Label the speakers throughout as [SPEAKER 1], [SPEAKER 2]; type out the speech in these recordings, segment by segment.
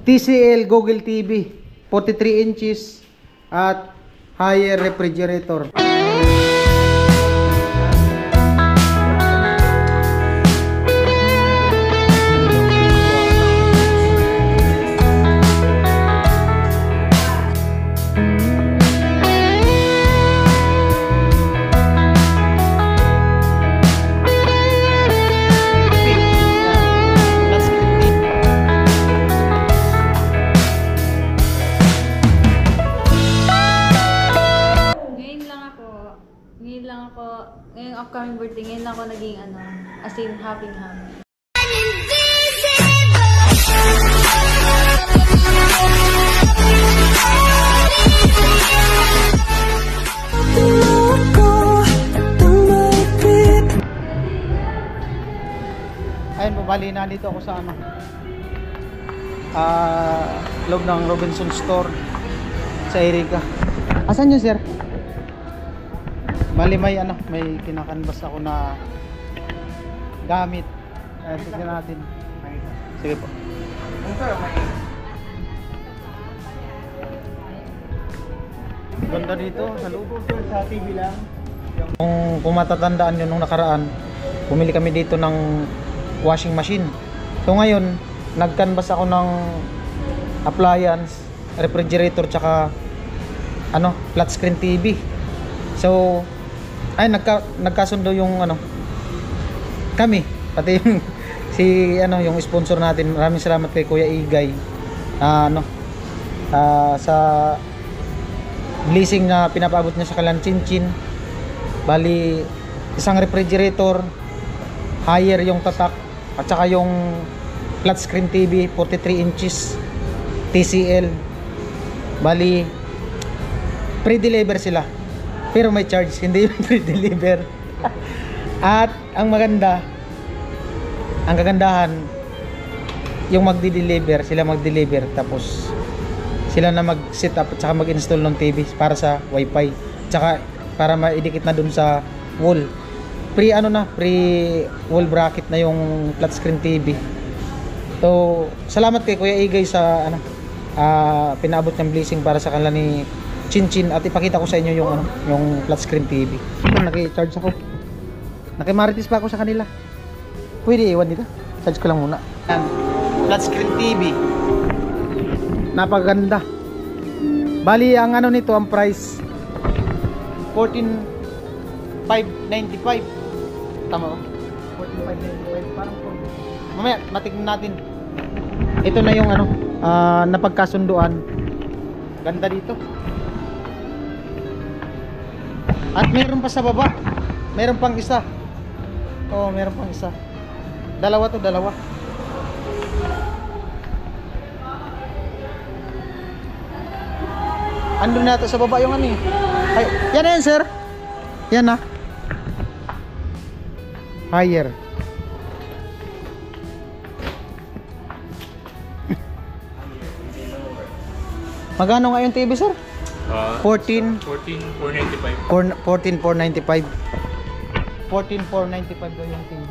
[SPEAKER 1] TCL Google TV 43 inches at higher refrigerator.
[SPEAKER 2] Ngayong upcoming birthday, ngayon lang ako naging as in happy.
[SPEAKER 1] Ayun, babali na dito ako sa loob ng Robinson Store sa Erica. Asan yun, sir? Bali may kinakanvas ako na gamit. Tignan natin. Sige po. Ganda dito sa loob. Sa TV lang. Kung matatandaan nyo nung nakaraan, bumili kami dito ng washing machine. So ngayon, nag-canvas ako ng appliance, refrigerator, tsaka flat screen TV. So ay nagkasundo yung kami, pati yung yung sponsor natin. Maraming salamat kay Kuya Igay sa blessing na pinapaabot niya sa Kalan Chinchin. Bali isang refrigerator, higher yung tatak, at saka yung flat screen TV 43 inches TCL. Bali pre-deliver sila, pero may charge, hindi yung pre-deliver. At ang kagandahan, yung sila mag-deliver, tapos sila na mag-set up at saka mag-install ng TV para sa wifi, tsaka para maidikit na dun sa wall. Pre-wall bracket na yung flat screen TV. So salamat kay Kuya Igay sa pinaabot ng blessing para sa kanila ni Chinchin, at ipakita ko sa inyo yung flat screen TV. Naki-charge ako. Nakimaritis pa ako sa kanila. Pwede iwan dito. Charge ko lang muna. Yan. Flat screen TV. Napaganda. Bali ang nito, ang price 14,595. Tama ba? 14,595. Parang mamaya matignan natin. Ito na yung napagkasunduan. Ganda dito. At meron pa sa baba. Meron pang isa. Oo, meron pang isa. Dalawa. Andun na ito sa baba yung Ay, yan na yan, sir. Yan na. Higher. Magkano nga yung TV, sir?
[SPEAKER 2] 14,495.
[SPEAKER 1] 14,495. 14,495 daw yung TV.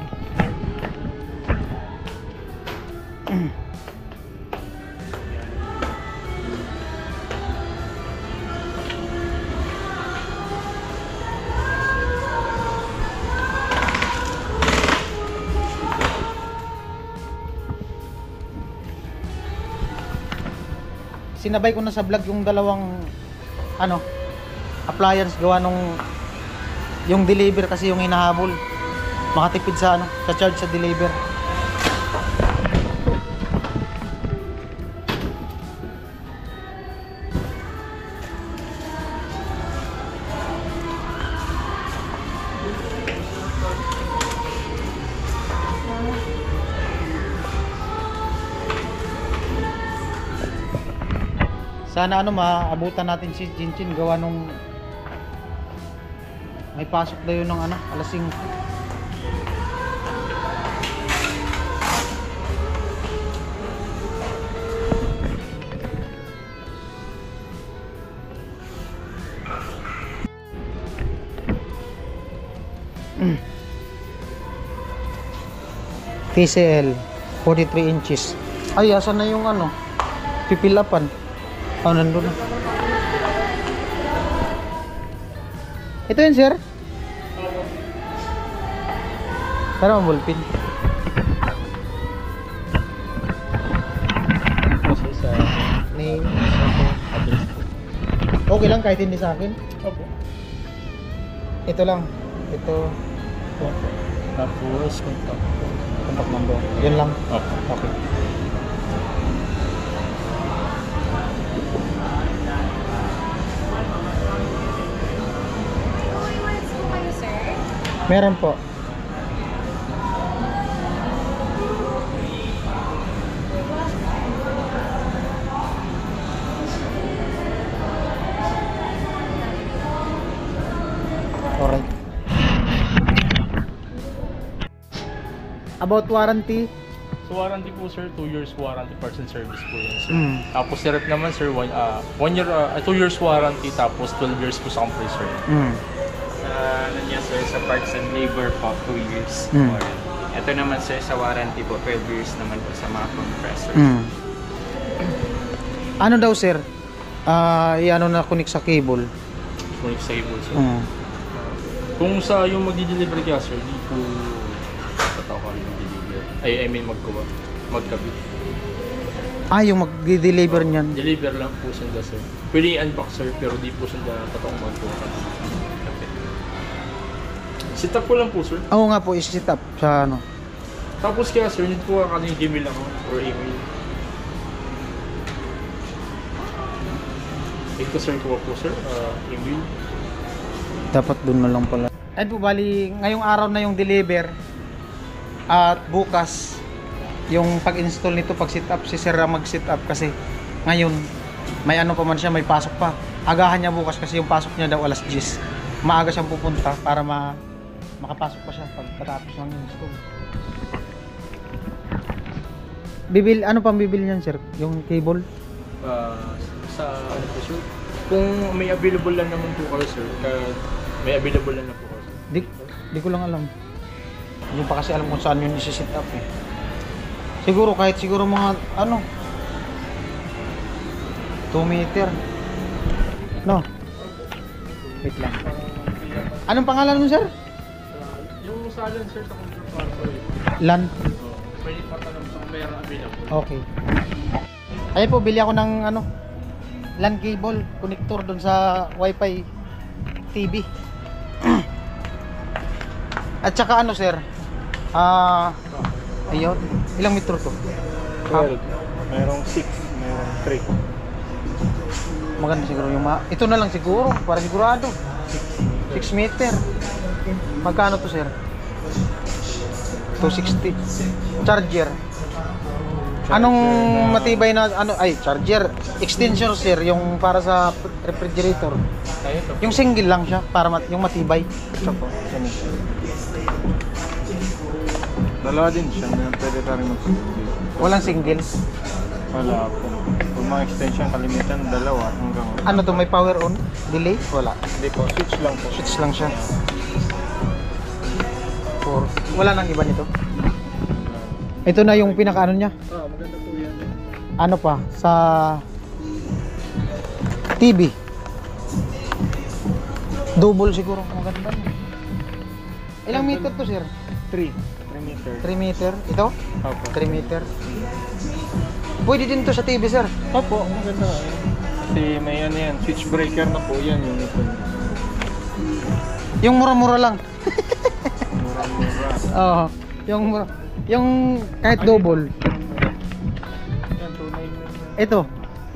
[SPEAKER 1] Sinabay ko na sa vlog yung dalawang appliance, gawa nung yung deliver kasi yung hinahabol. Makatipid sa sa charge sa deliver. Sana maabutan natin si Chinchin, gawa nung may pasok daw yun ng alas 5. TCL 43 inches. Ay, asan na yung pipilapan. Oh, nandun na. Ito yun, sir? Para mabulpin.
[SPEAKER 3] Kasi sa
[SPEAKER 1] Name.
[SPEAKER 3] address po.
[SPEAKER 1] Okay lang kahit hindi sa akin.
[SPEAKER 3] Opo.
[SPEAKER 1] Ito lang. Ito.
[SPEAKER 3] Opo. Tapos, contact.
[SPEAKER 1] Contact number. Yun lang.
[SPEAKER 3] Opo.
[SPEAKER 1] Okay. Meron po. Alright. About warranty.
[SPEAKER 3] So warranty po sir, 2 years warranty parts and service po yun sir.
[SPEAKER 1] Mm.
[SPEAKER 3] Tapos si rep naman sir, 2 years warranty tapos 12 years po sa compressor.
[SPEAKER 1] Mm.
[SPEAKER 4] Sa ano niya sir, sa parts and labor po, 2 years
[SPEAKER 1] Mm.
[SPEAKER 4] warranty. Ito naman sir, sa warranty po, 12 years naman po sa mga compressor.
[SPEAKER 1] Mm. Ano daw sir? I-ano na connect sa cable.
[SPEAKER 3] Connect sa cable sir.
[SPEAKER 1] Mm.
[SPEAKER 3] Kung sa yung magdi-deliver kaya sir, di po tataw kami mag-deliver. I mean magkabit.
[SPEAKER 1] Yung mag-deliver niyan.
[SPEAKER 3] Deliver lang po sila sir. Pwede i-unbox sir, pero di po sila tataw magkabit. Sit up ko lang po sir.
[SPEAKER 1] Oo nga po, i-set up sa ano.
[SPEAKER 3] Tapos kaya sir, need po ka kanina Gmail ako or email. Ito sir ko po sir, email.
[SPEAKER 1] Dapat doon na lang pala. Ayun po, bali, ngayong araw na yung deliver. At bukas, yung pag-install nito, pag-set up, si Sir ang mag-set up kasi ngayon, may ano pa man siya, may pasok pa. Agahan niya bukas kasi yung pasok niya daw alas 10. Maaga siyang pupunta para makapasok pa siya pagkatapos ng install. Ano pang bibili niyan, sir? Yung cable?
[SPEAKER 3] Sa ano po sir, kung may available lang naman po kayo sir, may available lang na po kayo sir.
[SPEAKER 1] Di ko lang alam. Hindi pa kasi alam kung saan yun isi-set up eh. Siguro mga 2 meter. No. Wait lang. Anong pangalan mo, sir?
[SPEAKER 3] Yung salon sir sa computer para sir.
[SPEAKER 1] LAN.
[SPEAKER 3] Pwede patanong sa kung mayroon available.
[SPEAKER 1] Okay. Ayun po, bili ako ng LAN cable, connector doon sa Wi-Fi TV. At saka ano, sir? Ayun. Ilang metro to?
[SPEAKER 3] 12. Mayroong 6, mayroong 3.
[SPEAKER 1] Maganda siguro yung ito na lang siguro, para sigurado. 6 meter. Magkano to, sir? 260. Charger. Anong matibay na charger? Extension, sir, yung para sa refrigerator.
[SPEAKER 3] Ayun to.
[SPEAKER 1] Yung single lang siya para yung matibay. Ito po. Yan.
[SPEAKER 5] Dalawa din siya, pwede ka rin mag-single.
[SPEAKER 1] Walang single.
[SPEAKER 5] Wala po. Kung mga extension kalimitan, dalawa hanggang...
[SPEAKER 1] Ano to, may power on? Delay? Wala.
[SPEAKER 5] Hindi po, switch lang po.
[SPEAKER 1] Switch lang siya. Wala nang iba nito. Ito na yung pinaka-ano niya.
[SPEAKER 5] Maganda po yan.
[SPEAKER 1] Ano pa? Sa TV. Double siguro. Maganda. Ilang meter to, sir?
[SPEAKER 5] 3 meter.
[SPEAKER 1] 3 meter. Ito?
[SPEAKER 5] Opo.
[SPEAKER 1] 3 meter. Pwede din to sa TV, sir.
[SPEAKER 5] Opo, maganda nga yan. Kasi may ano yan, switch breaker na po yan yung ito.
[SPEAKER 1] Yung mura-mura lang.
[SPEAKER 5] Mura-mura.
[SPEAKER 1] Oo. Yung kahit double.
[SPEAKER 5] Yan, 2.9.
[SPEAKER 1] Ito.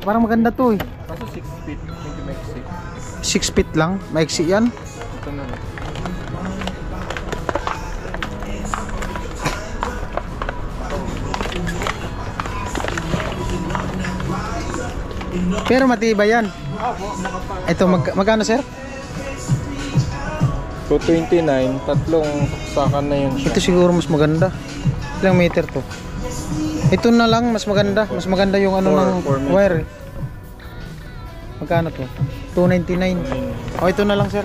[SPEAKER 1] Parang maganda to eh.
[SPEAKER 5] Kaso 6 feet, medyo maiksi.
[SPEAKER 1] 6 feet lang. Maiksi yan.
[SPEAKER 5] Ito na lang.
[SPEAKER 1] Pero matibay yan. Ito, magkano, sir?
[SPEAKER 5] 229, tatlong saksakan na yun siya.
[SPEAKER 1] Ito siguro mas maganda. Ilang meter to? Ito na lang, mas maganda. Mas maganda yung ano ng
[SPEAKER 5] 4 meter.
[SPEAKER 1] wire. Magkano to? 299. O, ito na lang, sir.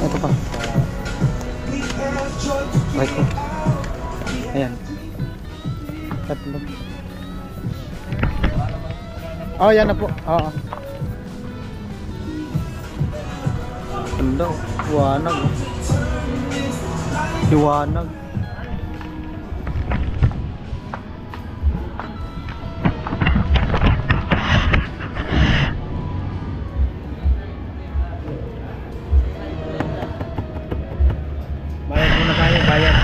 [SPEAKER 1] Ito pa. Right ko. Ayan. Tatlo. Oh, yan na po. Oo. Ganda. Liwanag. Liwanag. Bayad muna tayo, bayad.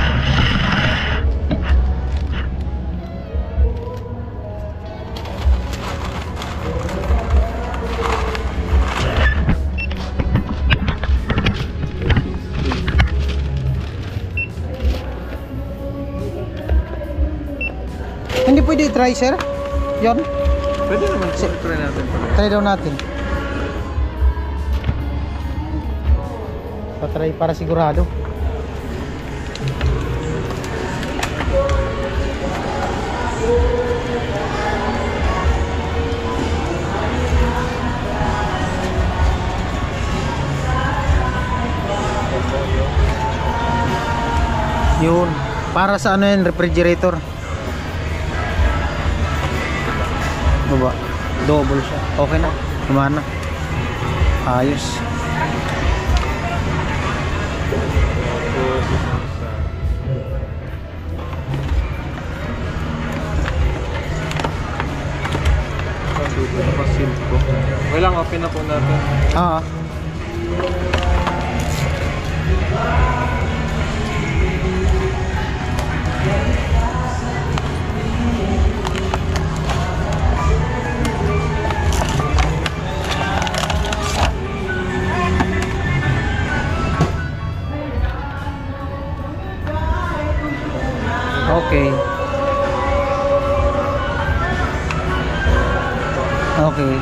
[SPEAKER 1] Hindi pwede i-try, sir? Yon?
[SPEAKER 5] Pwede naman po, try natin.
[SPEAKER 1] Try daw natin. Patry para sigurado. Yun. Para sa ano yan, refrigerator. Baba. Double siya. Okay na. Kumana. Ayos.
[SPEAKER 5] Okay lang, open na po natin.
[SPEAKER 1] Ah. Okay. Okay.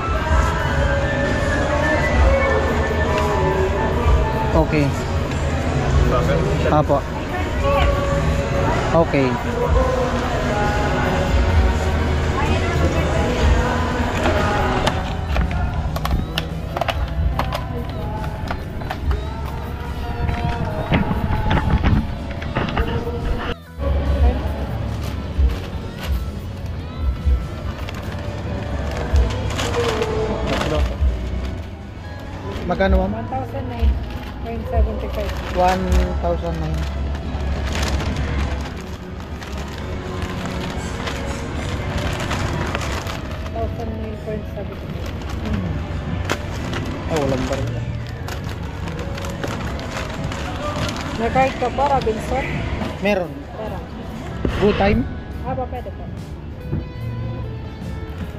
[SPEAKER 1] Okay. Apo. Okay. Magkano, ma'am?
[SPEAKER 2] 1,009.75.
[SPEAKER 1] 1,009. Oh, walang baril.
[SPEAKER 2] May card ka ba, Robinson?
[SPEAKER 1] Meron.
[SPEAKER 2] Pera.
[SPEAKER 1] Good time?
[SPEAKER 2] Ba, pwede po.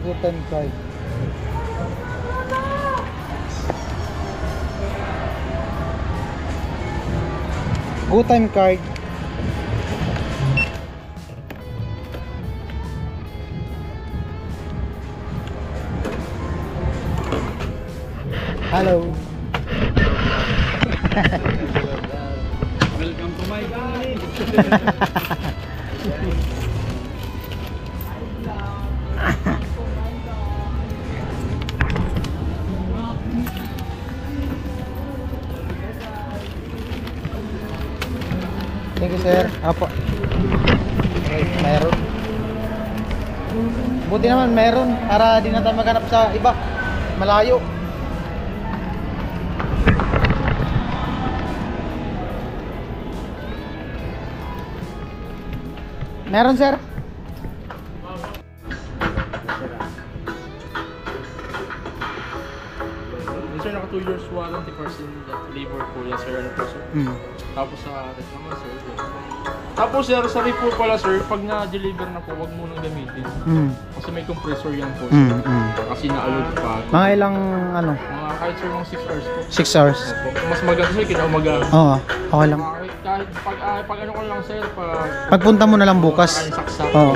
[SPEAKER 1] Good time card. Good time card. Hello.
[SPEAKER 3] Welcome to my family.
[SPEAKER 1] Thank you, sir. Apo. Okay, meron. Buti naman meron para di na tayo maghanap sa iba. Malayo. Meron, sir.
[SPEAKER 3] Sir, naka 2 years warranty person labor po yan, sir. Ano po, sir? Tapos sa atin naman, sir. Tapos, sir, sa report pala, sir, pag na-deliver na po, huwag munang gamitin. Kasi may compressor yan po, sir. Kasi na-allow pa.
[SPEAKER 1] Mga ilang ano?
[SPEAKER 3] Mga kahit, sir, mga 6 hours po.
[SPEAKER 1] 6 hours.
[SPEAKER 3] Opo. Mas maganda, sir, kinaumaga.
[SPEAKER 1] Oo, okay lang.
[SPEAKER 3] Kahit pag ano ko lang, sir,
[SPEAKER 1] Pagpunta mo na lang bukas.
[SPEAKER 3] saksak.
[SPEAKER 1] Oo.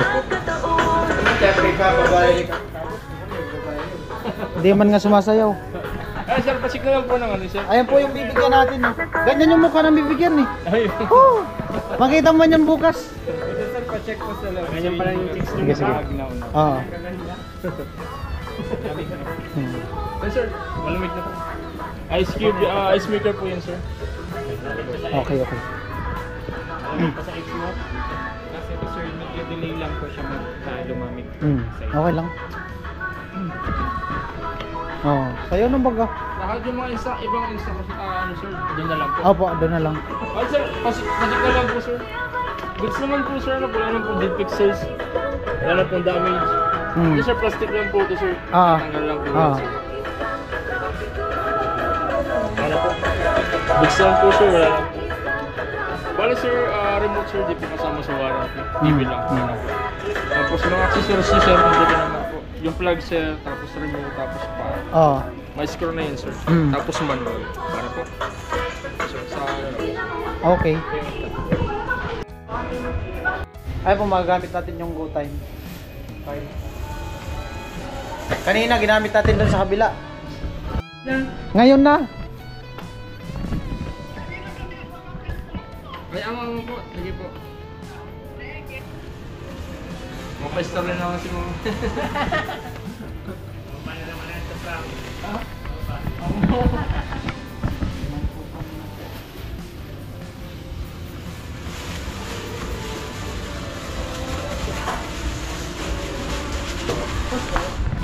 [SPEAKER 1] Hindi man nga sumasayaw.
[SPEAKER 3] Eh, sir, pasik na lang po ng ano, sir.
[SPEAKER 1] Ayan po yung bibigyan natin. Oh. Ganyan yung mukha ng bibigyan eh.
[SPEAKER 3] Ayun.
[SPEAKER 1] Oh, makita mo yan bukas.
[SPEAKER 3] Sir, pa-check po sa loob. Ganyan pala yung chicks
[SPEAKER 1] Sige, sige. Oo.
[SPEAKER 3] Eh, sir, malamig na po. Ice cube, ice maker po yan, sir.
[SPEAKER 1] Okay, okay.
[SPEAKER 4] Sa X-Map, kasi sir, medyo delay lang po siya lumamig.
[SPEAKER 1] Okay lang. Sa'yo nung baga.
[SPEAKER 3] Lahat yung mga ibang ano sir, doon na lang po.
[SPEAKER 1] Opo, doon na lang.
[SPEAKER 3] Ay sir, kasi na lang po sir. Goods naman po sir, wala naman po dead pixels. Wala na pong damage. Ito sir, plastic lang po ito sir. Tanggal lang po yan, sir. Wala po. Goods lang po sir, wala lang po. Bale sir, remote sir, di po kasama sa warranty. TV lang po. Tapos mga accessories niya sir, hindi naman po. Yung plug sir, tapos remote, tapos pa. May screw na yun sir. Tapos manual. Para po. Sir, sa ano na po.
[SPEAKER 1] Okay. Ay po, magagamit natin yung GoTime. Okay. Kanina, ginamit natin doon sa kabila. Ngayon na.
[SPEAKER 3] Ay, ang po. Sige po. Mapa-star rin naman si Mama.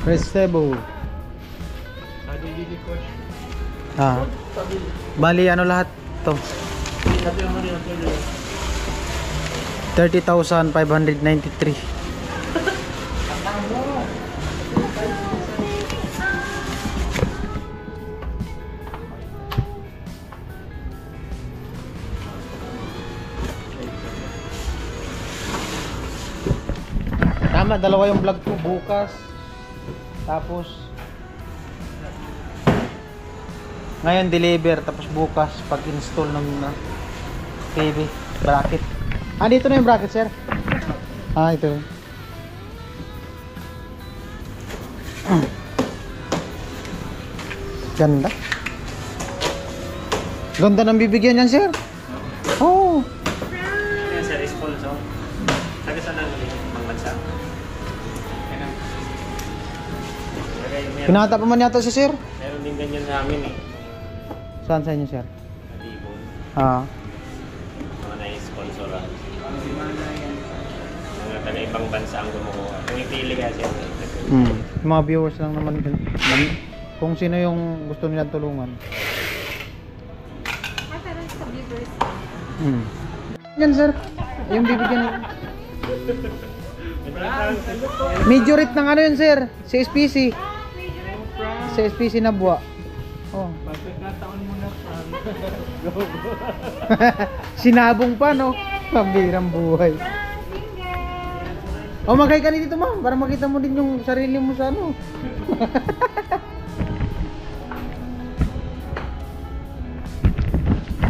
[SPEAKER 1] Presebo. Bali ano lahat to? 30,593. Tama, dalawa yung vlog ko bukas. Tapos ngayon deliver, tapos bukas pag-install ng TV bracket. Dito na yung bracket, sir. Ito. Ganda. Ganda ng bibigyan niyan, sir. Oh.
[SPEAKER 4] Yan sir, is full zone. Taga saan ang mga bansa?
[SPEAKER 1] Pinata pa man yata si sir.
[SPEAKER 4] Meron din ganyan namin eh.
[SPEAKER 1] Saan sa inyo, sir?
[SPEAKER 4] Nalibon. Mga na-sponsoran. Mga taga ibang bansa ang gumawa. Kung ipili ka siya.
[SPEAKER 1] Mga viewers lang naman din. Kung sino yung gusto nilang tulungan.
[SPEAKER 2] Sa viewers.
[SPEAKER 1] Yan, sir. Yung bibigyan niyo. Majority ng ano yun, sir? Sa SPC. Sa SPC na buwa. Oh. Sinabong pa, no? Pambirang buhay. Oh, maghay ka dito, ma'am, para makita mo din yung sarili mo sa ano.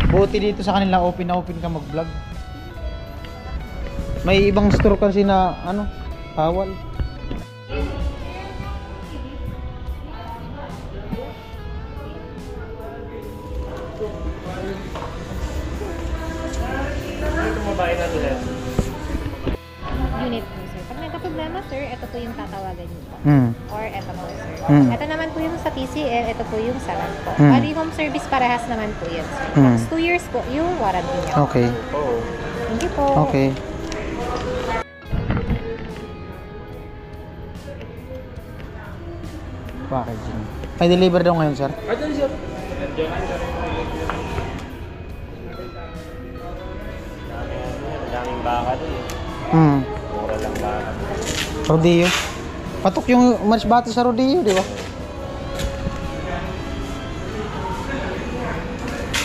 [SPEAKER 1] Buti dito sa kanila, open na open ka mag-vlog. May ibang store kasi na ano, bawal.
[SPEAKER 4] Tumabain na nila.
[SPEAKER 6] Unit po, sir. Pag nagka-problema, sir, ito po yung tatawagan niyo po. Or ito po, sir. Ito naman po yung sa TCL, ito po yung sa RAN po. Bali home service parehas naman po yan, sir. Tapos 2 years po yung warranty niya.
[SPEAKER 1] Okay.
[SPEAKER 6] Thank you po.
[SPEAKER 1] Okay. Packaging. Ay, deliver daw ngayon, sir?
[SPEAKER 3] Ay, dali sir.
[SPEAKER 4] Daming baka doon eh. Mura lang baka.
[SPEAKER 1] Rodeo. Patok yung mas bata sa rodeo, di ba?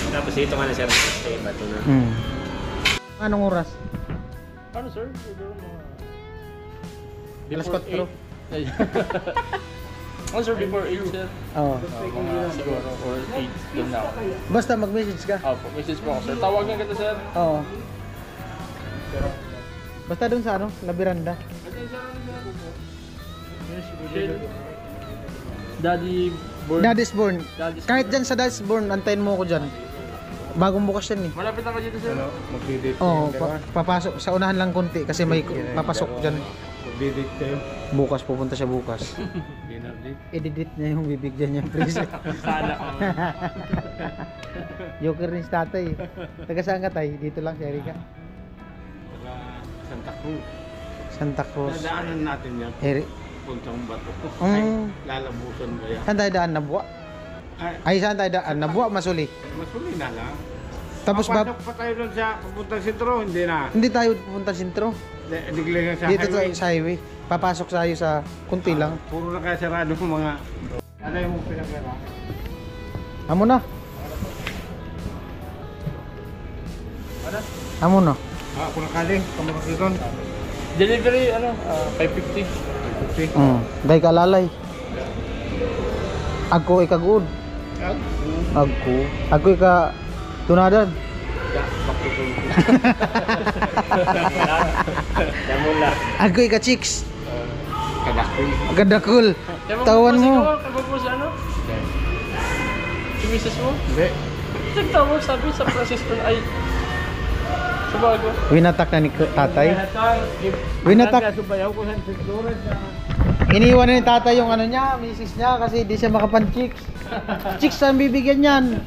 [SPEAKER 4] Tapos ito nga na sir, stay bato na.
[SPEAKER 1] Anong oras?
[SPEAKER 3] Ano sir? Siguro mga...
[SPEAKER 1] Alas 4.
[SPEAKER 3] Ay. Ano sir, before 8 sir?
[SPEAKER 1] Oo.
[SPEAKER 3] Mga siguro, or 8 doon na ako.
[SPEAKER 1] Basta mag-message ka.
[SPEAKER 3] Opo, message po ako sir. Tawagan kita sir.
[SPEAKER 1] Oo. Basta dun sa ano, Labiranda.
[SPEAKER 3] Daddy Born.
[SPEAKER 1] Daddy's Born.
[SPEAKER 3] Daddy's
[SPEAKER 1] Kahit dyan sa Daddy's Born, antayin mo ako dyan. Bagong bukas yan eh.
[SPEAKER 3] Malapit na ka dito sir.
[SPEAKER 5] Mag-date
[SPEAKER 1] Oo, papasok. Sa unahan lang konti kasi may papasok dyan.
[SPEAKER 5] Mag-date kayo.
[SPEAKER 1] Bukas, pupunta siya bukas.
[SPEAKER 3] Dinner date.
[SPEAKER 1] I-edit niya yung bibigyan niya, please.
[SPEAKER 3] Sana.
[SPEAKER 1] Joker ni si tatay. Taga saan ka tay? Dito lang si Erika.
[SPEAKER 5] Santa Cruz.
[SPEAKER 1] Santa Cruz.
[SPEAKER 5] Nadaanan natin yan.
[SPEAKER 1] Eri.
[SPEAKER 5] Puntang bato.
[SPEAKER 1] Mm.
[SPEAKER 5] Lalabusan kaya.
[SPEAKER 1] Saan tayo daan na buwa? Ay, saan tayo daan? Nabuwa, Masuli.
[SPEAKER 5] Masuli na lang.
[SPEAKER 1] Tapos
[SPEAKER 5] Papasok pa tayo doon sa papuntang sentro, hindi na.
[SPEAKER 1] hindi tayo pupunta sentro.
[SPEAKER 5] Digli sa
[SPEAKER 1] Dito
[SPEAKER 5] highway.
[SPEAKER 1] tayo sa highway. Papasok tayo sa kunti lang.
[SPEAKER 5] Puro na kaya sarado ng mga... Ano yung pinagkara?
[SPEAKER 1] Amo na. Amo na.
[SPEAKER 5] Ako na kali, kamukas doon.
[SPEAKER 3] Delivery, 550.
[SPEAKER 1] Dahil kalalay. Ako ikagud. Ako ika tunadan. Ako ika chicks. Kadakul. Tawan mo.
[SPEAKER 3] Tawag mo sa ano? Si misis mo?
[SPEAKER 5] Hindi.
[SPEAKER 3] Nagtawag sabi sa Francisco ay sa bago.
[SPEAKER 1] Winatak na ni tatay. Winatak.
[SPEAKER 5] Subayaw ko sa sentro sa...
[SPEAKER 1] Iniwan na ni tatay yung ano niya, misis niya kasi di siya makapan-chicks. Chicks ang bibigyan niyan.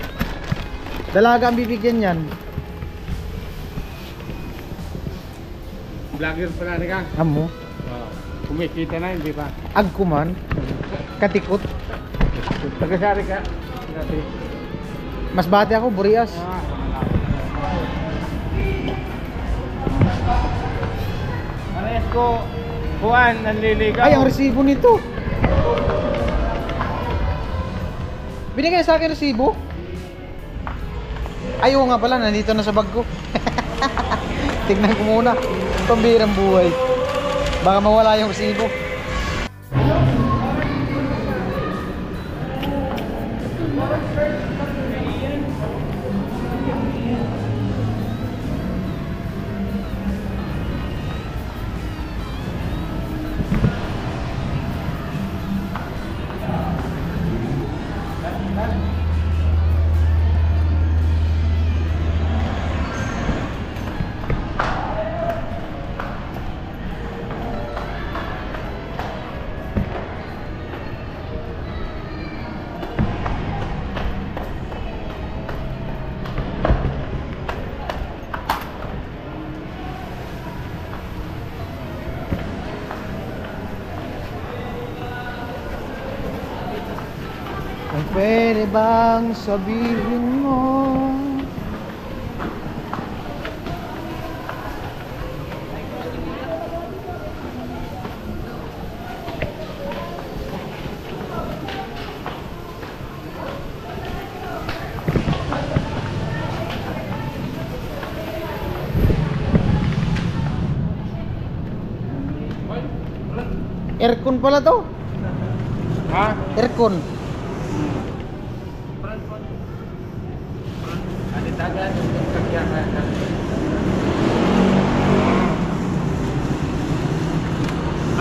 [SPEAKER 1] Dalaga ang bibigyan niyan.
[SPEAKER 5] Vlogger pala ni Kang.
[SPEAKER 1] Amo.
[SPEAKER 5] Kumikita na, hindi pa.
[SPEAKER 1] Agkuman. Katikot.
[SPEAKER 5] Tagasari ka. Dati.
[SPEAKER 1] Mas bati ako, Burias.
[SPEAKER 5] Parehas ko, Juan, nanliligaw.
[SPEAKER 1] Ay, ang resibo nito. Binigay sa akin resibo? Ay, oo nga pala, nandito na sa bag ko. Tignan ko muna. Pambirang buhay. Baka mawala yung resibo. Kung pwede bang sabihin mo aircon pala to?
[SPEAKER 5] Ha?
[SPEAKER 1] Aircon.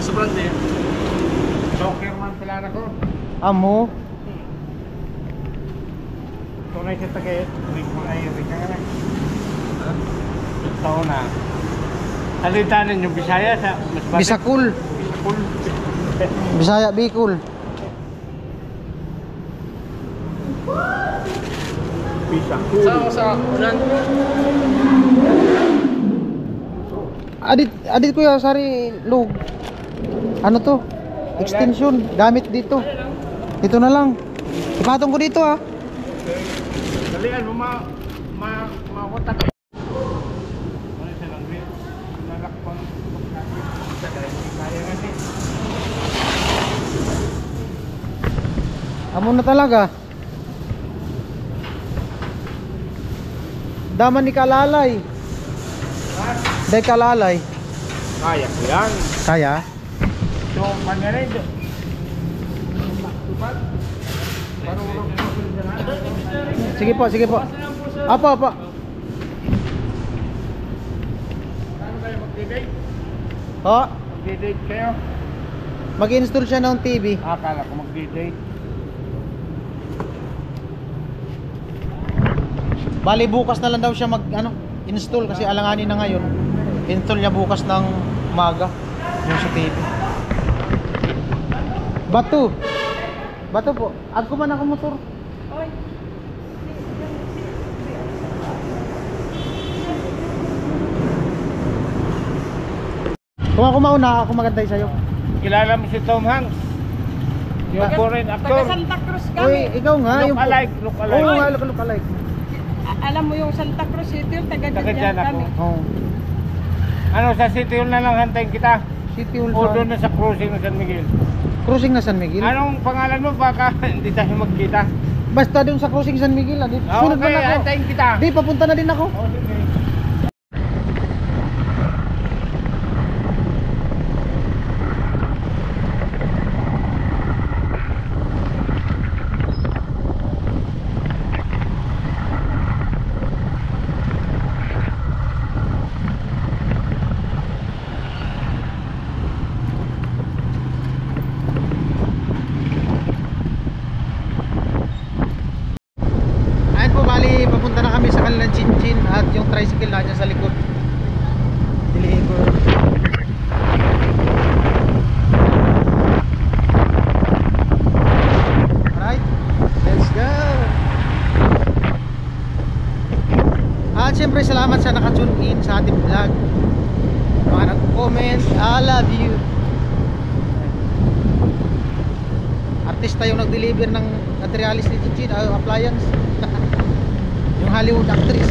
[SPEAKER 3] Asa brand eh?
[SPEAKER 5] Soccer man pala na ko.
[SPEAKER 1] Amo.
[SPEAKER 5] Tunay sa tagay. Tuwing mga iyo. Ika nga lang. Ito na. Alitanan yung Bisaya sa mas bati.
[SPEAKER 1] Bisakul.
[SPEAKER 5] Bisakul.
[SPEAKER 1] Bisaya Bicol.
[SPEAKER 5] Bisakul.
[SPEAKER 3] Sa ulan.
[SPEAKER 1] Adit ko yung sari lug. Ano to? Extension. Gamit dito. Dito na lang. Ipatong ko dito ah.
[SPEAKER 5] Dalian mo mawatak. Ano sa lang rin? Nalakpang. Kaya nga din.
[SPEAKER 1] Amo na talaga. Daman ni kalalay. Dahil kalalay.
[SPEAKER 5] Kaya ko yan.
[SPEAKER 1] Kaya?
[SPEAKER 5] So, manyaray do.
[SPEAKER 1] Sige po, sige po. Apa, apa.
[SPEAKER 5] Ano kayo mag-date?
[SPEAKER 1] Ha?
[SPEAKER 5] Mag-date kayo?
[SPEAKER 1] Mag-install siya ng TV.
[SPEAKER 5] Akala ko mag-date.
[SPEAKER 1] Bali bukas na lang daw siya install kasi alanganin na ngayon. Install niya bukas ng umaga yung sa TV. Bato. Bato po. Agko man ako motor. Kung ako mauna, ako magantay sa'yo.
[SPEAKER 5] Kilala mo si Tom Hanks? Yung foreign actor.
[SPEAKER 2] Taga Santa Cruz
[SPEAKER 1] Uy,
[SPEAKER 2] kami.
[SPEAKER 1] ikaw nga.
[SPEAKER 5] Look alike, look alike.
[SPEAKER 1] Oo nga, look alike.
[SPEAKER 2] Alam mo yung Santa Cruz City, taga
[SPEAKER 5] Taga
[SPEAKER 2] dyan
[SPEAKER 5] dyan ako.
[SPEAKER 2] kami.
[SPEAKER 1] Oo.
[SPEAKER 5] Ano, sa City Hall na lang hantayin kita?
[SPEAKER 1] City Hall
[SPEAKER 5] O
[SPEAKER 1] sa...
[SPEAKER 5] doon na sa cruising ng San Miguel?
[SPEAKER 1] Cruising na San Miguel?
[SPEAKER 5] Anong pangalan mo? Baka hindi tayo magkita.
[SPEAKER 1] Basta doon sa cruising San Miguel. Di, sunod
[SPEAKER 5] Okay,
[SPEAKER 1] na ako.
[SPEAKER 5] hantayin kita.
[SPEAKER 1] Di, papunta na din ako.
[SPEAKER 5] O, sige.
[SPEAKER 1] Ayun po, bali, papunta na kami sa kanilang Chinchin at yung tricycle na dyan sa likod. Dilihin ko. Alright, let's go! At syempre, salamat sa naka-tune in sa ating vlog. Mga nag-comment, I love you. Artista yung nag-deliver ng materialis ni Chinchin, appliance. Yung Hollywood actress.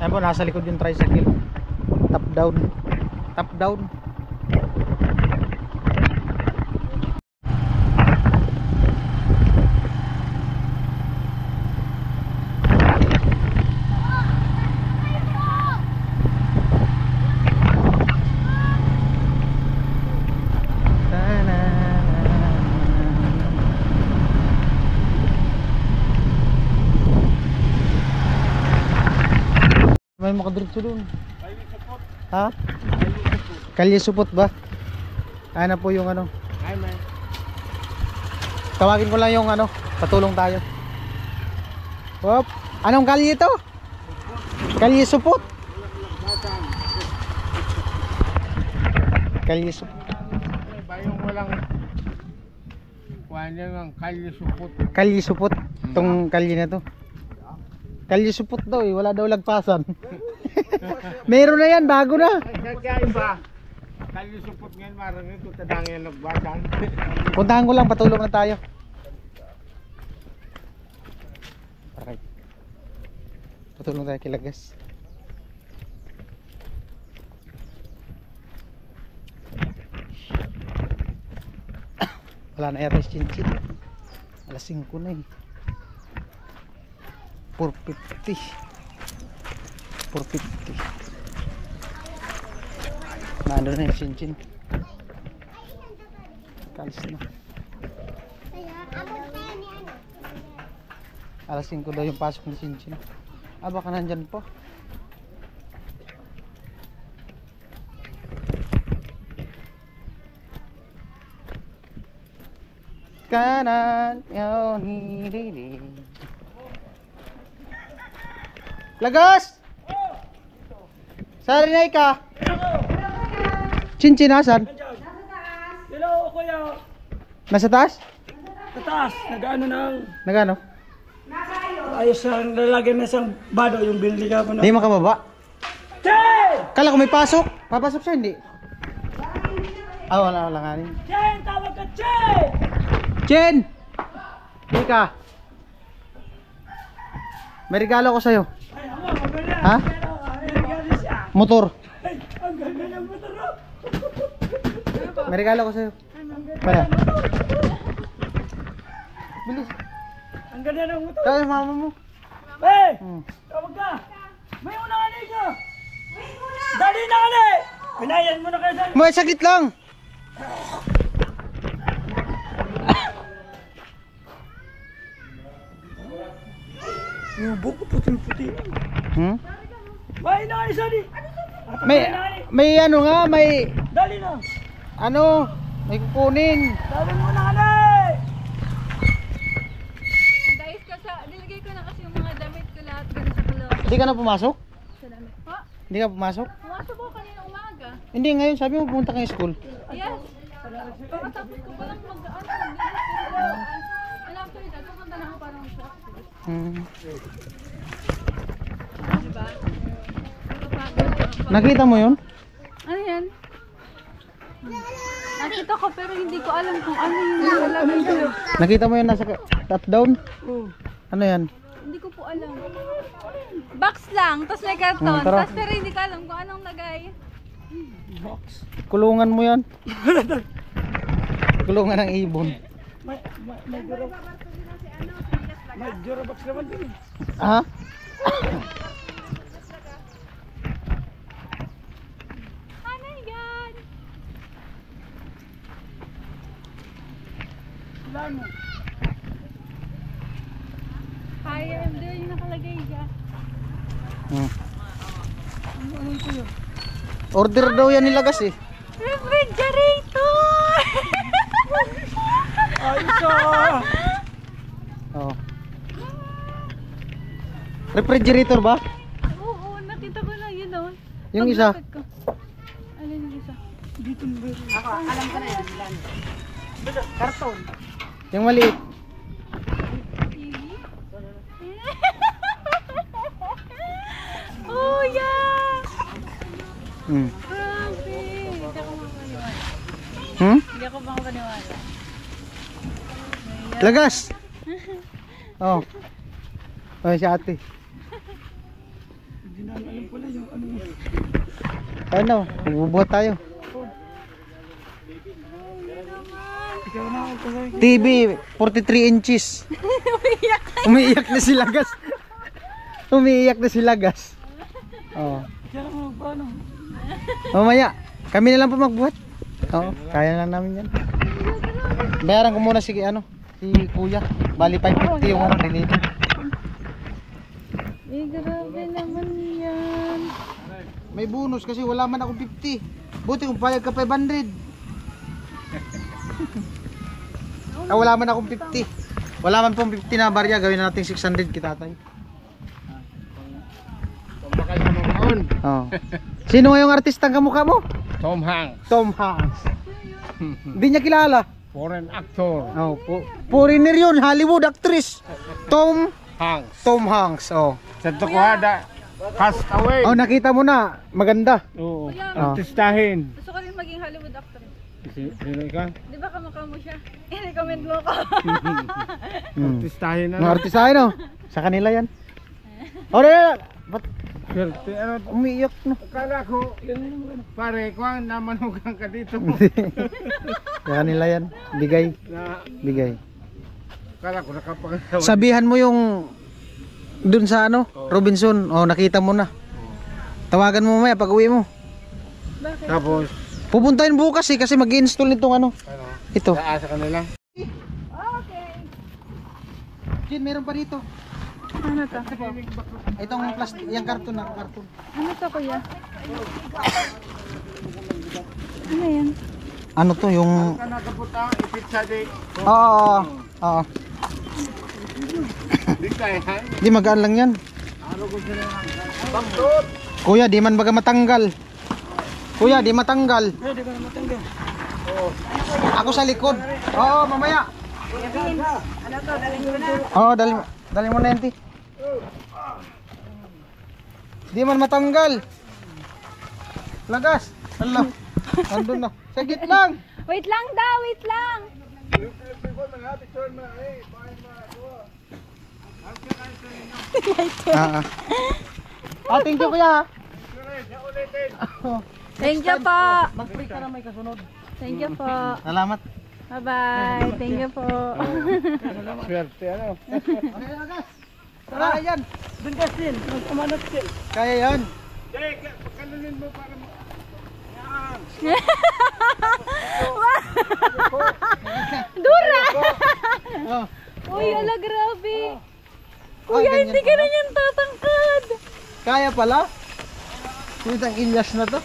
[SPEAKER 1] Ayan po, nasa likod yung tricycle. Top down. Top down. May makadiretso doon. Ha? Kalye Supot ba? Ayan na po yung ano.
[SPEAKER 5] Ay, man.
[SPEAKER 1] Tawagin ko lang yung ano, patulong tayo. Hop. Anong kalye ito? Kalye Supot. Kalye Supot.
[SPEAKER 5] Ba yung walang kuha niya ng Kalye Supot.
[SPEAKER 1] Kalye Supot. Itong kalye na to. Kalye Supot daw eh, wala daw lagpasan. Meron na yan, bago na.
[SPEAKER 5] Kaya iba. Kalye Supot ngayon, marami ito tadangin nagbatan.
[SPEAKER 1] Puntahan ko lang, patulong na tayo. Okay. Patulong tayo kay Lagas. Wala na yata si Chinchin. Alas 5 na eh. 450. 450. Nandun na yung Chinchin. Kalis na. Alas 5 daw yung pasok ni Chinchin. Ah, baka nandyan po. Kanan yun, hindi. Lagas! Saan rin ka? Chinchin, nasan?
[SPEAKER 7] Hello, kuya.
[SPEAKER 1] Nasa taas?
[SPEAKER 7] Sa taas, nag-ano nang
[SPEAKER 1] Nagano?
[SPEAKER 7] ayos ang lalagyan na isang bado yung building ka po na.
[SPEAKER 1] Hindi makababa.
[SPEAKER 7] Chen!
[SPEAKER 1] Kala ko may pasok. Papasok siya, hindi. Ah, wala nga rin.
[SPEAKER 7] Chen! Tawag ka, Chen!
[SPEAKER 1] Chen! Hindi ka. May regalo ko sa'yo.
[SPEAKER 7] Ay, ako, maganda.
[SPEAKER 1] Ha?
[SPEAKER 7] Pero, ay, regalo siya.
[SPEAKER 1] Motor.
[SPEAKER 7] Ay, ang ganda ng motor, oh.
[SPEAKER 1] May regalo ko sa'yo. Para. Bilis.
[SPEAKER 7] Ang ganda ng motor.
[SPEAKER 1] Kaya yung mama mo.
[SPEAKER 7] Hey!
[SPEAKER 1] Hmm.
[SPEAKER 7] Tawag ka. May unang anay ka. Dali na anay! Pinayan mo na kayo sa...
[SPEAKER 1] May sakit lang.
[SPEAKER 7] Yung buko puting-puti.
[SPEAKER 1] Hmm?
[SPEAKER 7] May na anay, sorry.
[SPEAKER 1] May ano nga, may
[SPEAKER 7] Dali na.
[SPEAKER 1] ano, may kukunin.
[SPEAKER 7] Dali mo na anay!
[SPEAKER 2] Guys, nilagay ko na kasi yung mga damit ko lahat ganun sa kulot.
[SPEAKER 1] Hindi ka na pumasok?
[SPEAKER 2] Sa damit. Ha?
[SPEAKER 1] Hindi ka pumasok?
[SPEAKER 2] Pumasok ko kanina umaga.
[SPEAKER 1] Hindi, ngayon sabi mo pumunta kang school.
[SPEAKER 2] Yes. Pagkatapos ko palang mag-ano. And after that, pupunta na ako parang mag-practice.
[SPEAKER 1] Hmm.
[SPEAKER 2] Diba? Kapag-
[SPEAKER 1] Nakita mo yun?
[SPEAKER 2] Ano yan? Nakita ko pero hindi ko alam kung ano yung nakalagay ko.
[SPEAKER 1] Nakita mo yun nasa top down? Ano yan?
[SPEAKER 2] Hindi ko po alam. Box lang, tapos may karton.
[SPEAKER 1] Tara.
[SPEAKER 2] Tapos pero hindi ko alam kung anong lagay.
[SPEAKER 1] Kulungan mo yan. Kulungan ng ibon.
[SPEAKER 7] May Durabox naman din eh.
[SPEAKER 1] Ha?
[SPEAKER 2] Ano yan?
[SPEAKER 7] Wala mo.
[SPEAKER 2] Fire and there yung nakalagay ka.
[SPEAKER 1] Hmm. Order daw yan ni Lagas eh.
[SPEAKER 2] Refrigerator!
[SPEAKER 7] Ayos ah!
[SPEAKER 1] Oh. Refrigerator ba?
[SPEAKER 2] Oo, nakita ko lang yun oh.
[SPEAKER 1] Yung isa.
[SPEAKER 2] Paglapit ko. Alin yung isa?
[SPEAKER 7] Dito na meron.
[SPEAKER 1] Yung maliit.
[SPEAKER 2] TV? Oh, yeah!
[SPEAKER 1] Hmm.
[SPEAKER 2] Grabe! Hindi ako makapaniwala.
[SPEAKER 1] Hmm?
[SPEAKER 2] Hindi ako makapaniwala.
[SPEAKER 1] Lagas! Oh. Oh, si ate.
[SPEAKER 7] Hindi na alam
[SPEAKER 1] Ano? Magbubuhat tayo. TV 43 inches. Umiiyak na si Lagas. Umiiyak na si Lagas. Oh. Mamaya, kami na lang po magbuhat. Oo, kaya lang namin yan. Bayaran ko muna si Kuya. Bali 550 yung deliver.
[SPEAKER 2] Grabe naman yan.
[SPEAKER 1] May bonus kasi wala man ako 50. Buti kung payag ka 500. Wala man akong 50. Wala man pong 50 na barya, gawin na natin 600 kita tayo. Oh. Sino nga yung artistang kamukha mo?
[SPEAKER 5] Tom Hanks.
[SPEAKER 1] Tom Hanks. Hindi niya kilala.
[SPEAKER 5] Foreign actor.
[SPEAKER 1] Oh, foreigner yun, Hollywood actress. Tom
[SPEAKER 5] Hanks.
[SPEAKER 1] Oh.
[SPEAKER 5] Sa Tukuhada, Cast Away.
[SPEAKER 1] Oh, nakita mo na, maganda.
[SPEAKER 5] Oo.
[SPEAKER 1] Oh.
[SPEAKER 5] Artistahin.
[SPEAKER 2] Gusto ko rin maging Hollywood actor.
[SPEAKER 5] Sino ka?
[SPEAKER 2] Di ba kamukha mo siya? I-recommend mo ko.
[SPEAKER 5] Artistahin
[SPEAKER 1] Mga artista no? Sa kanila yan. Oh, ba't
[SPEAKER 5] Swerte,
[SPEAKER 1] umiiyak na?
[SPEAKER 5] akala ko, pare ko ang namanugan ka dito.
[SPEAKER 1] Sa kanila yan. Bigay. Bigay.
[SPEAKER 5] Akala ko nakapagawa.
[SPEAKER 1] Sabihan mo yung dun sa Robinson. Oh, nakita mo na. Tawagan mo mamaya pag uwi mo.
[SPEAKER 5] Tapos,
[SPEAKER 1] Pupuntahin bukas kasi mag-i-install nitong ito.
[SPEAKER 5] sa kanila.
[SPEAKER 2] Okay.
[SPEAKER 1] Jin, meron pa dito.
[SPEAKER 2] Ano to?
[SPEAKER 1] Itong plastic, yung karton na karton.
[SPEAKER 2] Ano to, kuya? Ano yan?
[SPEAKER 1] Ano to yung
[SPEAKER 5] Nakapunta, ipitsa di.
[SPEAKER 1] Oo.
[SPEAKER 5] Di kaya.
[SPEAKER 1] Di magaan lang yan. Kuya, di man baga matanggal. Kuya, di matanggal.
[SPEAKER 7] Di ba na matanggal?
[SPEAKER 1] Ako sa likod. Oo, mamaya.
[SPEAKER 2] Ano to? Daling ko na.
[SPEAKER 1] Oo, dali mo na yan, Ti. Di man matanggal. Lagas. Hala. Andun na. Sagit lang.
[SPEAKER 2] Wait lang daw, wait lang.
[SPEAKER 1] Thank you, kuya.
[SPEAKER 2] Thank you po.
[SPEAKER 1] Mag-pray ka na may kasunod.
[SPEAKER 2] Thank you po.
[SPEAKER 1] Salamat.
[SPEAKER 2] Bye-bye. Thank you po.
[SPEAKER 5] Swerte,
[SPEAKER 1] Ano yan, Lagas? Tara yan.
[SPEAKER 7] Doon ka sin, magkamanot sin.
[SPEAKER 1] Kaya yan.
[SPEAKER 5] Dali, pagkanunin mo para mo.
[SPEAKER 2] Dura!
[SPEAKER 1] Oh.
[SPEAKER 2] Uy, ala grabe.
[SPEAKER 1] Kuya,
[SPEAKER 2] Hindi ka na yan tatangkad.
[SPEAKER 1] Kaya pala? Itang ilyas na to.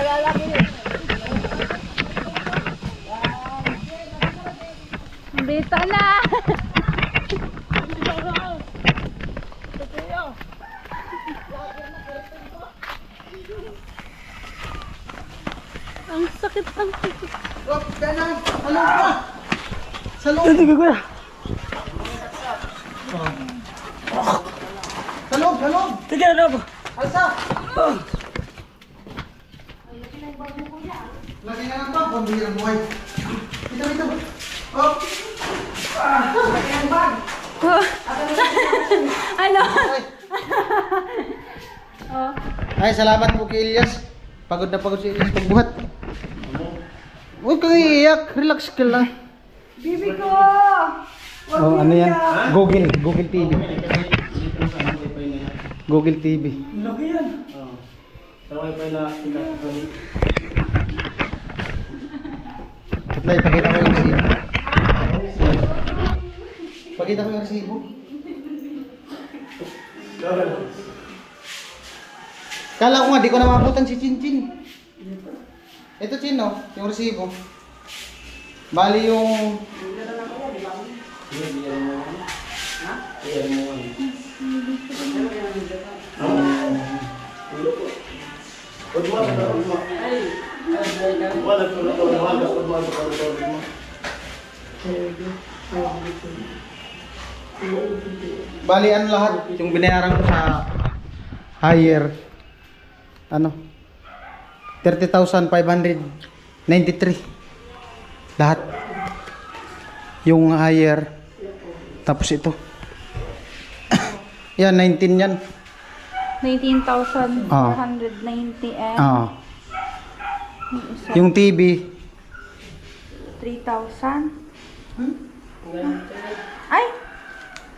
[SPEAKER 2] Ala. Dito na. Ang sakit ang sakit.
[SPEAKER 1] Rob, kanan. Halong ka. Sa loob.
[SPEAKER 7] Sige kuya.
[SPEAKER 1] Sa loob, sa loob.
[SPEAKER 7] Sige ano ba?
[SPEAKER 1] Alsa. Lagi na lang ba? Pambihirang buhay. Dito. Oh. Lagi ng bag.
[SPEAKER 2] Ano?
[SPEAKER 1] Ay, salamat po kay Elias. Pagod na pagod si Elias pagbuhat. Huwag kang iiyak. Relax ka lang.
[SPEAKER 7] Bibi ko!
[SPEAKER 1] Oh, ano yan? Google TV. Google TV.
[SPEAKER 7] Laki yan.
[SPEAKER 1] Supply, pakita ko yung resibo. Pakita ko yung resibo. Kala ko nga, di ko na maabutan si Chinchin. Ito Chin, no? Yung resibo. Bali yung... Bali, ano lahat? Yung binayaran ko sa hire, ano? 30,593. Lahat. Yung hire. Tapos ito. Yan, 19 yan.
[SPEAKER 2] 19,490 and
[SPEAKER 1] Yung TV.
[SPEAKER 2] 3,000. Ay!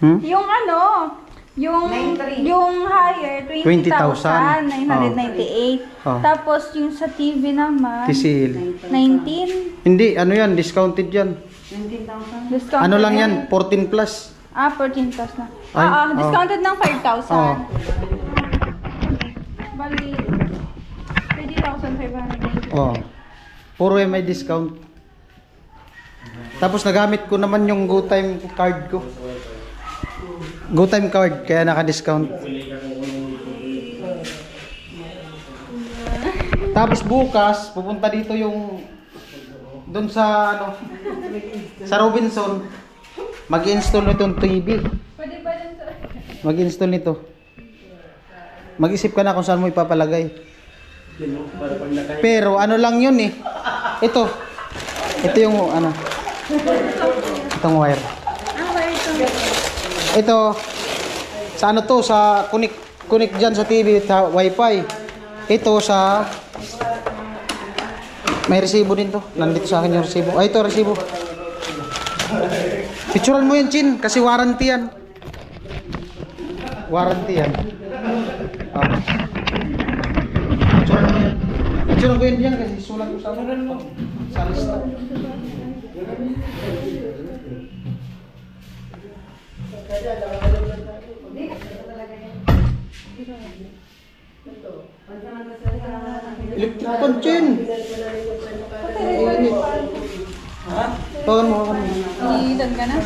[SPEAKER 1] Hmm?
[SPEAKER 2] Yung ano, yung higher, 20,998.
[SPEAKER 1] Oh.
[SPEAKER 2] Tapos yung sa TV naman,
[SPEAKER 1] TCL.
[SPEAKER 2] 19.
[SPEAKER 1] Hindi, ano yan, discounted yan.
[SPEAKER 2] Discounted
[SPEAKER 1] Ano lang
[SPEAKER 2] na
[SPEAKER 1] yan, 14 plus.
[SPEAKER 2] 14 plus na.
[SPEAKER 1] Ay,
[SPEAKER 2] Discounted ng 5,000.
[SPEAKER 1] Oh.
[SPEAKER 2] Bali, 30,590.
[SPEAKER 1] Oh. Puro yan may discount. Tapos nagamit ko naman yung GoTime card ko. GoTime card, kaya naka-discount. Tapos bukas, pupunta dito yung doon sa ano, sa Robinson. Mag-install nitong TV.
[SPEAKER 2] Pwede ba din sa...
[SPEAKER 1] Mag-install nito. Mag-isip ka na kung saan mo ipapalagay. Pero ano lang yun eh. Ito. Ito yung ano. Itong wire. Ito. Sa ano to? Sa connect dyan sa TV, sa wifi. Ito sa... May resibo din to. Nandito sa akin yung resibo. Ay, ito resibo. Picturean mo yan, Chin. Kasi warranty yan. Warranty yan. Picturean mo yan. Picturean ko yan kasi sulat ko sa ano. Sa lista. Electric pan, Chin. Tawagan mo.
[SPEAKER 2] Iitan ka na?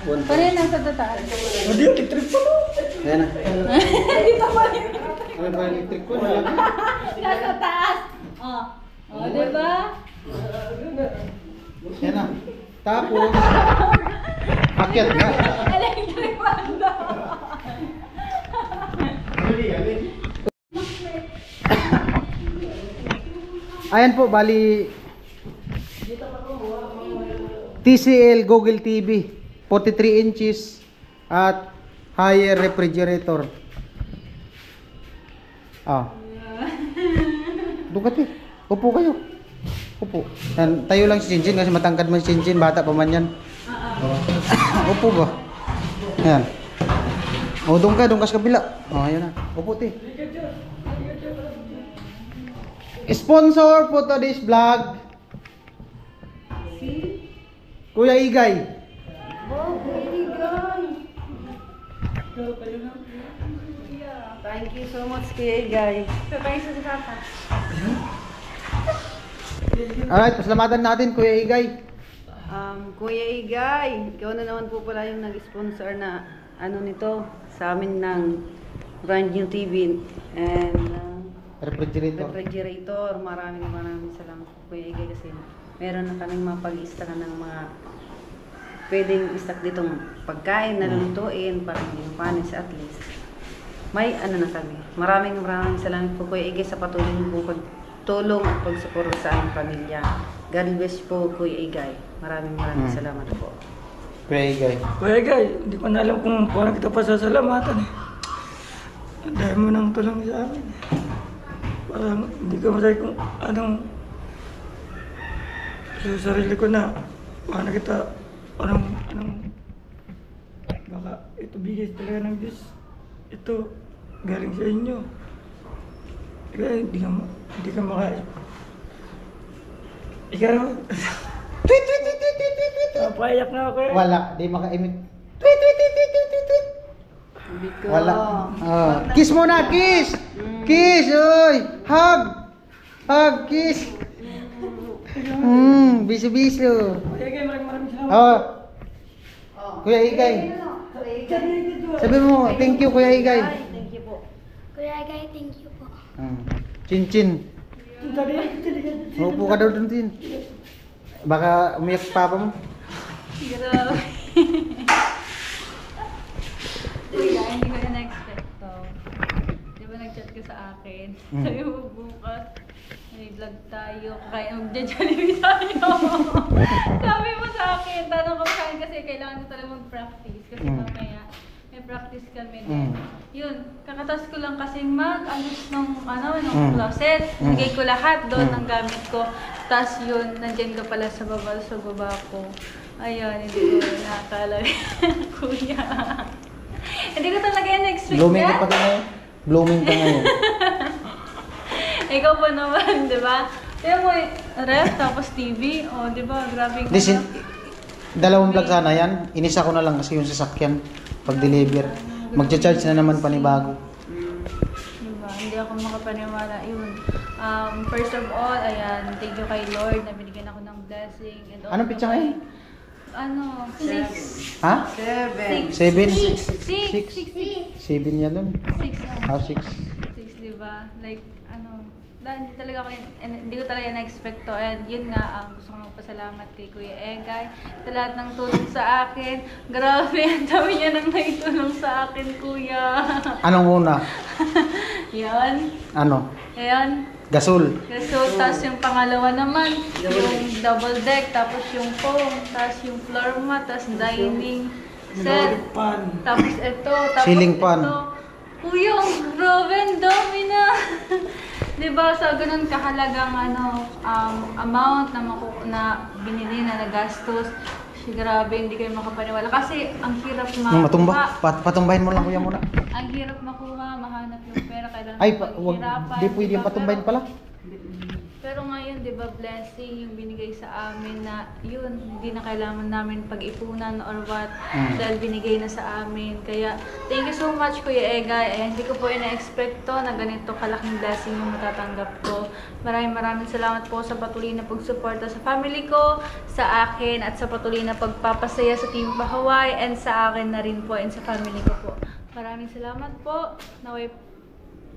[SPEAKER 2] Paano yan nasa tataan?
[SPEAKER 7] Hindi, electric pa no.
[SPEAKER 1] Ayan na.
[SPEAKER 2] Dito pa rin.
[SPEAKER 1] Ano ba electric pan?
[SPEAKER 2] Nasa taas. Diba?
[SPEAKER 1] Ayan na. Tapos, akyat na.
[SPEAKER 2] Electric fan daw.
[SPEAKER 1] Ayan po, bali TCL Google TV 43 inches at higher refrigerator. Dugat eh. Upo kayo. Upo. Yan, tayo lang si Cincin kasi matangkad mo si Cincin, bata pa man yan. Upo ba? Ayan. O, doon ka sa kabila. Ayan na. Upo ti. Sponsor for today's vlog, Kuya Igay.
[SPEAKER 8] Thank you so much, Kuya Igay.
[SPEAKER 1] Alright, pasalamatan natin Kuya Igay.
[SPEAKER 8] Kuya Igay, ikaw na naman po pala yung nag-sponsor na ano nito sa amin ng brand new TV and refrigerator. Maraming salamat po Kuya Igay kasi meron na kaming mapag-stock ng mga pwedeng stock ditong pagkain na lulutuin para hindi mapanis at least. May ano na kami. Maraming salamat po Kuya Igay sa patuloy niyo po pagtulong at pagsuporta sa aming pamilya. God bless po Kuya Igay. Maraming salamat po.
[SPEAKER 1] Kuya Igay.
[SPEAKER 7] Kuya Igay, hindi ko na alam kung paano kita pasasalamatan eh. Ang dahil mo nang tulong sa amin eh. Parang hindi ko masay kung anong sa sarili ko na paano kita anong baka ito bigay talaga ng Diyos. Ito galing sa inyo. Kaya hindi ka maka ikaw tweet papayak na ako eh.
[SPEAKER 1] Wala, di maka-emit. Tweet. Wala. Kiss muna, kiss. Kiss, oy. Hug. Kiss. Biso.
[SPEAKER 7] Kuya Igay, maraming salamat.
[SPEAKER 1] Kuya Igay. Sabi mo, thank you Kuya Igay.
[SPEAKER 8] Thank you po.
[SPEAKER 9] Kuya Igay, thank you po.
[SPEAKER 1] Cincin. Upo ka daw dun din. Baka umiyak papa mo.
[SPEAKER 2] Grabe. Kuya, hindi ko na-expect to. Di ba nag-chat ka sa akin? Sabi mo bukas, may vlog tayo, kaya mag-Jollibee tayo. Sabi mo sa akin, tanong ko sa akin kasi kailangan ko talaga mag-practice. Kasi mamaya, may practice kami din. Yun, kakatas ko lang kasi mag-ayos ng closet. Bigay ko lahat doon ng gamit ko. Tapos yun, nandiyan ka pala sa baba ko. Ayun, hindi ko nakakala. Kuya. Hindi ko talaga in-expect
[SPEAKER 1] Blooming ka pa rin ngayon. Blooming ka ngayon.
[SPEAKER 2] Ikaw pa naman, di ba? Kaya mo, ref, tapos TV. O, di ba? Grabe ka.
[SPEAKER 1] Dalawang vlog sana yan. Inisa ko na lang kasi yung sasakyan pag-deliver. Magcha-charge na naman panibago.
[SPEAKER 2] Diba? Hindi ako makapaniwala. Yun. First of all, ayan, thank you kay Lord na binigyan ako ng blessing. And also
[SPEAKER 1] Anong pitsa ngayon?
[SPEAKER 2] Ano? 6.
[SPEAKER 1] Ha?
[SPEAKER 8] 7.
[SPEAKER 1] 7?
[SPEAKER 2] 6.
[SPEAKER 1] 7 yan dun.
[SPEAKER 2] 6.
[SPEAKER 1] Ah, 6.
[SPEAKER 2] 6, diba? Like, hindi talaga ako, hindi ko talaga na-expect to. And yun nga, gusto ko magpasalamat kay Kuya Egay sa lahat ng tulong sa akin. Grabe, ang dami niya nang naitulong sa akin, Kuya.
[SPEAKER 1] Anong una?
[SPEAKER 2] Yan.
[SPEAKER 1] Ano?
[SPEAKER 2] Ayan.
[SPEAKER 1] Gasol.
[SPEAKER 2] So, tapos yung pangalawa naman, yung double deck, tapos yung foam, tapos yung floor mat, tapos dining set, tapos ito, tapos
[SPEAKER 1] Ceiling fan.
[SPEAKER 2] ito. Kuya, grabe, ang dami na. Diba, sa ganun kahalagang amount na binili na nagastos, grabe, hindi kayo makapaniwala. Kasi ang hirap makuha.
[SPEAKER 1] Matumba. Patumbahin mo lang kuya muna.
[SPEAKER 2] Ang hirap makuha, mahanap yung pera, kailangan
[SPEAKER 1] Ay,
[SPEAKER 2] paghirapan.
[SPEAKER 1] di pwede yung patumbahin pala.
[SPEAKER 2] Pero ngayon, di ba, blessing yung binigay sa amin na yun, hindi na kailangan namin pag-ipunan or what, dahil binigay na sa amin. Kaya, thank you so much, Kuya Egay. Hindi ko po ina-expect to na ganito kalaking blessing yung matatanggap ko. Maraming salamat po sa patuloy na pagsuporta sa family ko, sa akin, at sa patuloy na pagpapasaya sa Team Bahaway, and sa akin na rin po, and sa family ko po. Maraming salamat po. Naway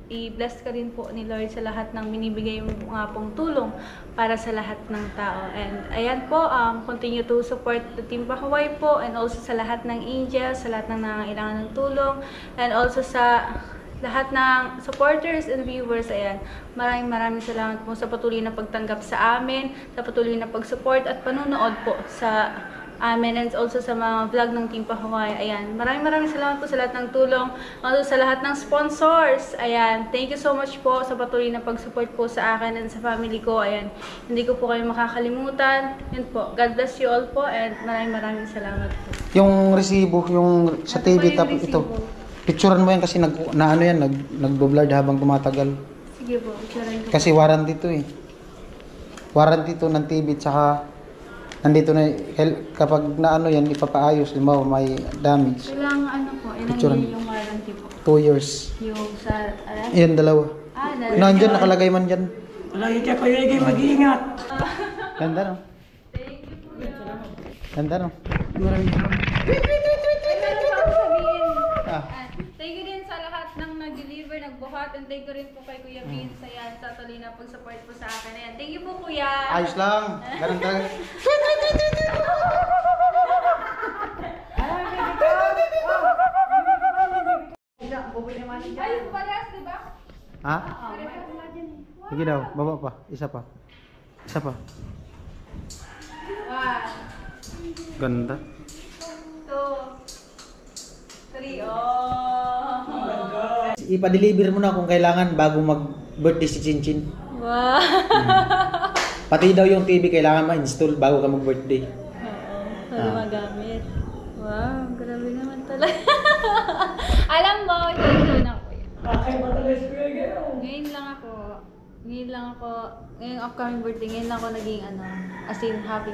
[SPEAKER 2] i-bless ka din po ni Lord sa lahat ng binibigay mo nga pong tulong para sa lahat ng tao. And ayan po, continue to support the Team Bahaway po, and also sa lahat ng angels, sa lahat ng nangangailangan ng tulong, and also sa lahat ng supporters and viewers. Ayan, maraming salamat po sa patuloy na pagtanggap sa amin, sa patuloy na pag-support at panunood po sa amin, and also sa mga vlog ng Team Bahaway. Ayan, maraming salamat po sa lahat ng tulong, also sa lahat ng sponsors. Ayan, thank you so much po sa patuloy na pag-support po sa akin and sa family ko. Ayan, hindi ko po kayo makakalimutan. Yun po, God bless you all po, and maraming salamat po.
[SPEAKER 1] Yung resibo, yung sa TV, tapos ito. Picturean mo yan kasi nagbo-blurred habang tumatagal.
[SPEAKER 2] Sige po, picturean ko.
[SPEAKER 1] Kasi warranty to eh. Warranty to ng TV, tsaka nandito na, kapag yan, ipapaayos, may damage.
[SPEAKER 2] Kailangan po, ilan
[SPEAKER 1] Picturean.
[SPEAKER 2] yung warranty po?
[SPEAKER 1] 2 years.
[SPEAKER 2] Yung sa,
[SPEAKER 1] Yan, dalawa. Nandyan, nakalagay man dyan.
[SPEAKER 7] Palagi ka Kuya Egay, mag-iingat.
[SPEAKER 1] Ganda no?
[SPEAKER 2] Thank you po.
[SPEAKER 1] Ganda no?
[SPEAKER 7] Maraming salamat.
[SPEAKER 2] Thank you din sa lahat ng nag-deliver, nagbuhat, and thank you rin po kay Kuya Vince sa tuloy na pag-support po sa akin. Ayan. Thank you po, Kuya!
[SPEAKER 1] Ayos lang. Ganun talaga.
[SPEAKER 2] Ay, parehas, di ba?
[SPEAKER 1] Ha? Sige daw, baba pa. Isa pa. Isa pa.
[SPEAKER 2] 1,
[SPEAKER 1] Ganda.
[SPEAKER 2] 2, 3, oh!
[SPEAKER 1] Ipa-deliver mo na kung kailangan bago mag-birthday si Chinchin.
[SPEAKER 2] Wow!
[SPEAKER 1] Pati daw yung TV kailangan ma-install bago ka mag-birthday.
[SPEAKER 2] Oo, para magamit. Wow, grabe naman talaga. Alam mo, ito na ako yan. Ngayon lang ako, ngayong upcoming birthday, ngayon lang ako naging as in happy.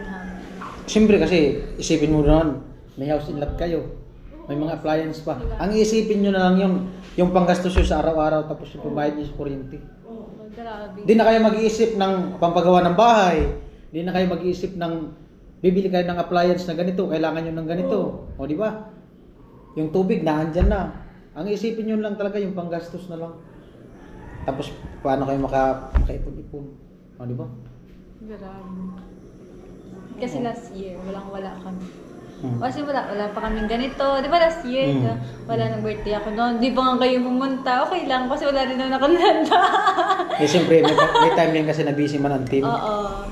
[SPEAKER 1] Siyempre kasi, isipin mo naman, may house in lot kayo. May mga appliance pa. Ang iisipin nyo na lang yung panggastos nyo sa araw-araw, tapos yung pambayad nyo sa kuryente.
[SPEAKER 2] Grabe.
[SPEAKER 1] Di na kayo mag-iisip ng pampagawa ng bahay. Di na kayo mag-iisip ng bibili kayo ng appliance na ganito, kailangan nyo ng ganito. O di ba? Yung tubig, naandyan na. Ang isipin nyo lang talaga yung panggastos na lang. Tapos, paano kayo makaipon-ipon. O, di ba?
[SPEAKER 2] Grabe. Kasi last year, wala kami.
[SPEAKER 1] Mm.
[SPEAKER 2] Kasi wala pa kaming ganito. Di ba last year, wala nang birthday ako noon. Di ba nga kayo pumunta? Okay lang, kasi wala rin naman ako nanda.
[SPEAKER 1] Eh, siyempre, may time yan kasi na busy man ang team.
[SPEAKER 2] Oo.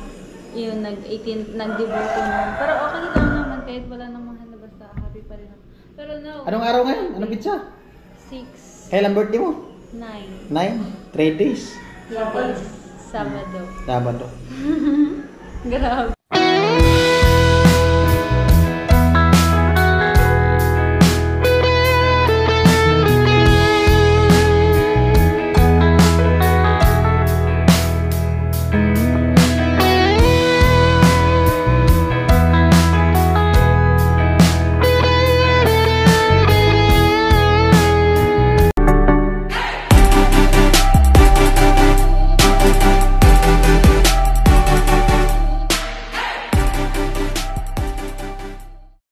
[SPEAKER 2] Yun, nag-debut ko noon. Pero okay lang naman, kahit wala namang handa, basta happy pa rin ako. Pero no.
[SPEAKER 1] Anong araw ngayon? Anong pizza?
[SPEAKER 2] 6,
[SPEAKER 1] Kailan birthday mo?
[SPEAKER 2] 9,
[SPEAKER 1] 9? 3 days?
[SPEAKER 2] 3 days, Sabado.
[SPEAKER 1] Sabado.
[SPEAKER 2] Grabe.